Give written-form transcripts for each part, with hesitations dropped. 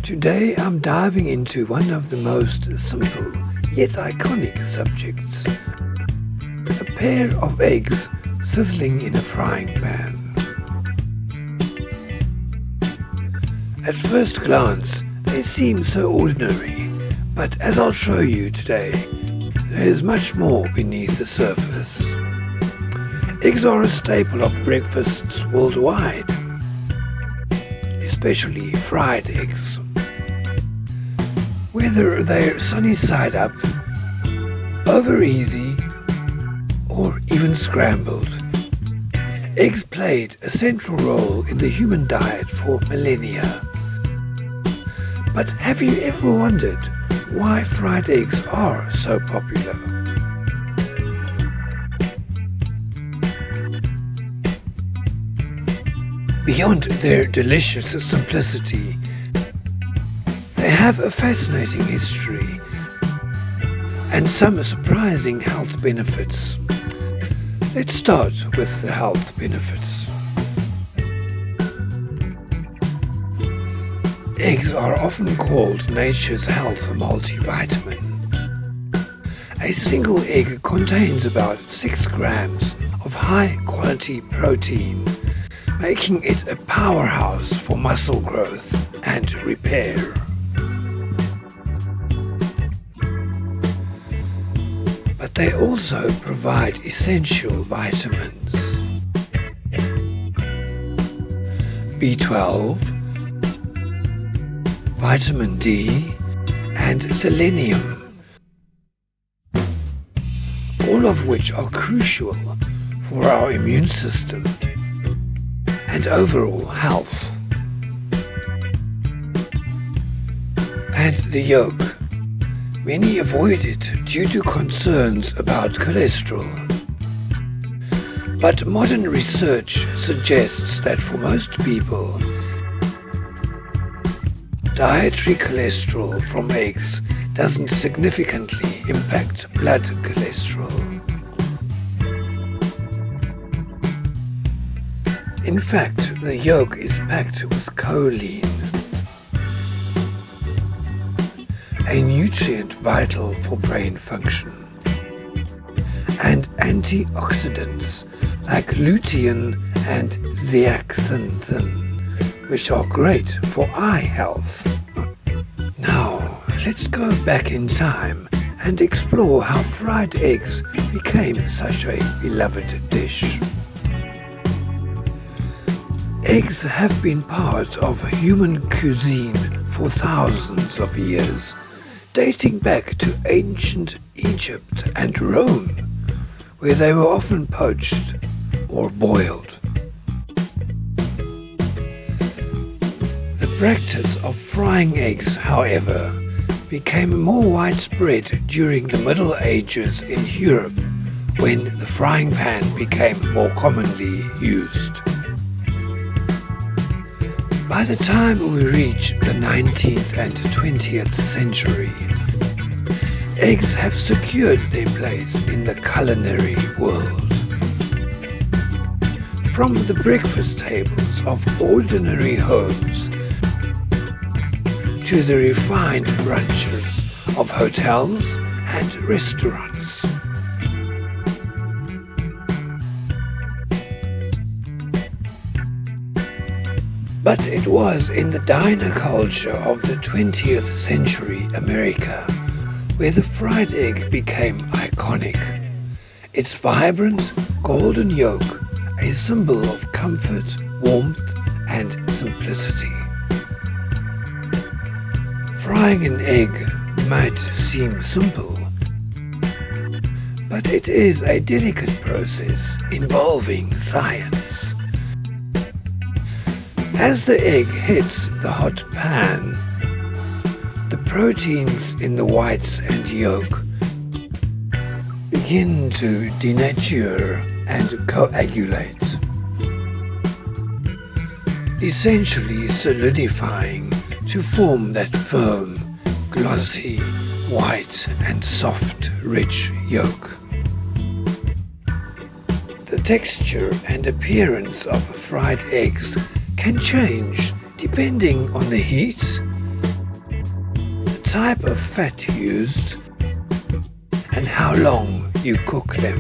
Today I'm diving into one of the most simple yet iconic subjects. A pair of eggs sizzling in a frying pan. At first glance, they seem so ordinary, but as I'll show you today, there is much more beneath the surface. Eggs are a staple of breakfasts worldwide, especially fried eggs. Whether they're sunny side up, over easy, or even scrambled, eggs played a central role in the human diet for millennia. But have you ever wondered why fried eggs are so popular? Beyond their delicious simplicity, they have a fascinating history and some surprising health benefits. Let's start with the health benefits. Eggs are often called nature's health multivitamin. A single egg contains about 6 grams of high-quality protein, making it a powerhouse for muscle growth and repair. But they also provide essential vitamins: B12, vitamin D, and selenium, all of which are crucial for our immune system and overall health. And the yolk. Many avoid it due to concerns about cholesterol. But modern research suggests that for most people, dietary cholesterol from eggs doesn't significantly impact blood cholesterol. In fact, the yolk is packed with choline, a nutrient vital for brain function, and antioxidants like lutein and zeaxanthin, which are great for eye health. Now, let's go back in time and explore how fried eggs became such a beloved dish. Eggs have been part of human cuisine for thousands of years, dating back to ancient Egypt and Rome, where they were often poached or boiled. The practice of frying eggs, however, became more widespread during the Middle Ages in Europe, when the frying pan became more commonly used. By the time we reach the 19th and 20th century, eggs have secured their place in the culinary world. From the breakfast tables of ordinary homes to the refined brunches of hotels and restaurants. But it was in the diner culture of the 20th century America where the fried egg became iconic. Its vibrant golden yolk, a symbol of comfort, warmth, and simplicity. Frying an egg might seem simple, but it is a delicate process involving science. As the egg hits the hot pan, the proteins in the whites and yolk begin to denature and coagulate, essentially solidifying to form that firm, glossy, white and soft, rich yolk. The texture and appearance of fried eggs can change depending on the heat, type of fat used, and how long you cook them.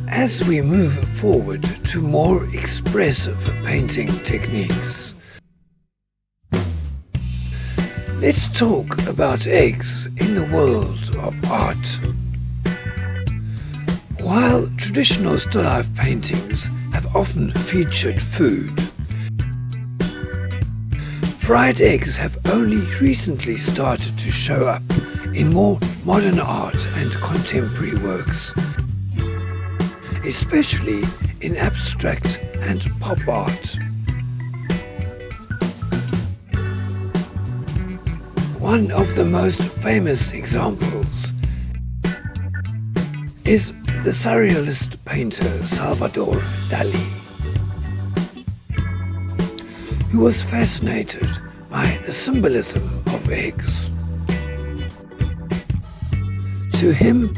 As we move forward to more expressive painting techniques, let's talk about eggs in the world of art. While traditional still life paintings have often featured food, fried eggs have only recently started to show up in more modern art and contemporary works, especially in abstract and pop art. One of the most famous examples is the surrealist painter Salvador Dali, who was fascinated by the symbolism of eggs. To him,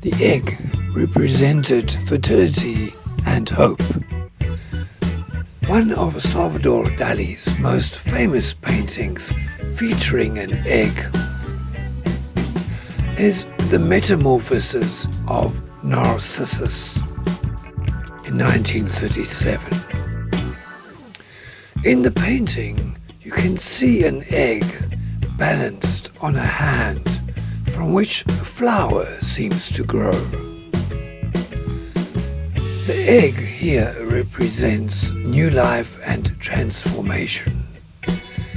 the egg represented fertility and hope. One of Salvador Dali's most famous paintings featuring an egg is The Metamorphosis of Narcissus in 1937. In the painting, you can see an egg balanced on a hand from which a flower seems to grow. The egg here represents new life and transformation,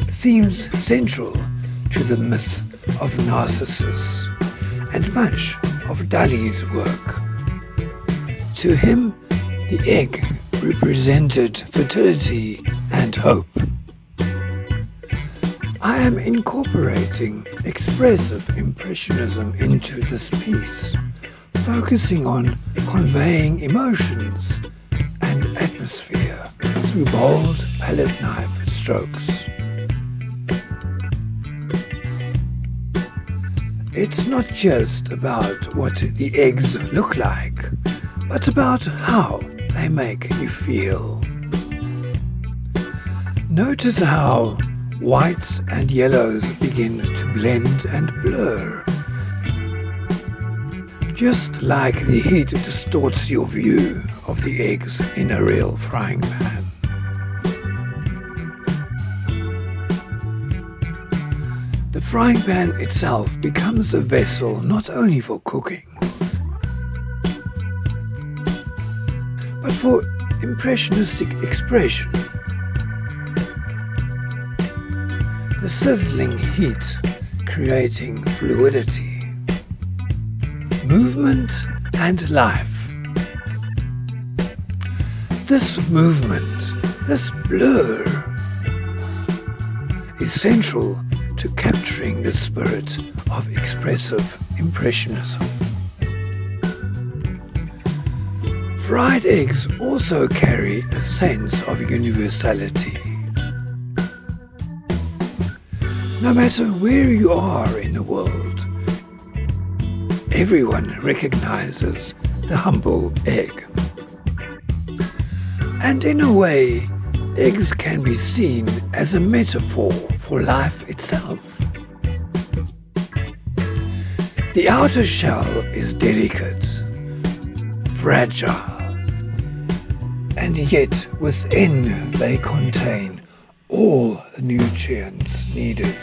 themes central to the myth of Narcissus and much of Dali's work. To him, the egg represented fertility and hope. I am incorporating expressive impressionism into this piece, focusing on conveying emotions and atmosphere through bold palette knife strokes. It's not just about what the eggs look like, but about how they make you feel. Notice how whites and yellows begin to blend and blur, just like the heat distorts your view of the eggs in a real frying pan. The frying pan itself becomes a vessel not only for cooking, but for impressionistic expression. The sizzling heat creating fluidity, movement and life. This movement, this blur, is central to capturing the spirit of expressive impressionism. Fried eggs also carry a sense of universality. No matter where you are in the world, everyone recognizes the humble egg. And in a way, eggs can be seen as a metaphor for life itself. The outer shell is delicate, fragile, and yet within they contain all the nutrients needed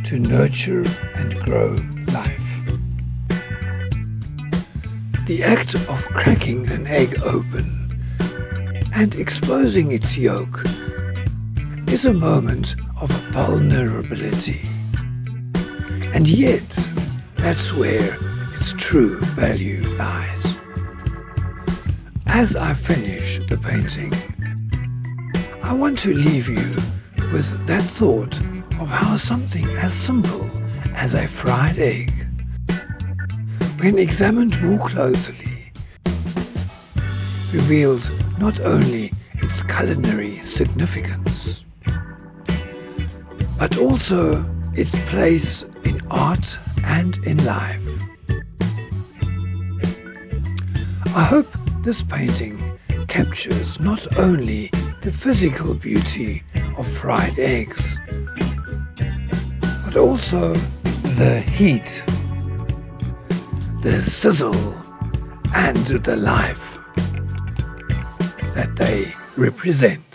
to nurture and grow life. The act of cracking an egg open and exposing its yolk is a moment of vulnerability. And yet, that's where its true value lies. As I finish the painting, I want to leave you with that thought of how something as simple as a fried egg, when examined more closely, reveals not only its culinary significance, but also its place in art and in life. I hope this painting captures not only the physical beauty of fried eggs, but also the heat, the sizzle, and the life that they represent.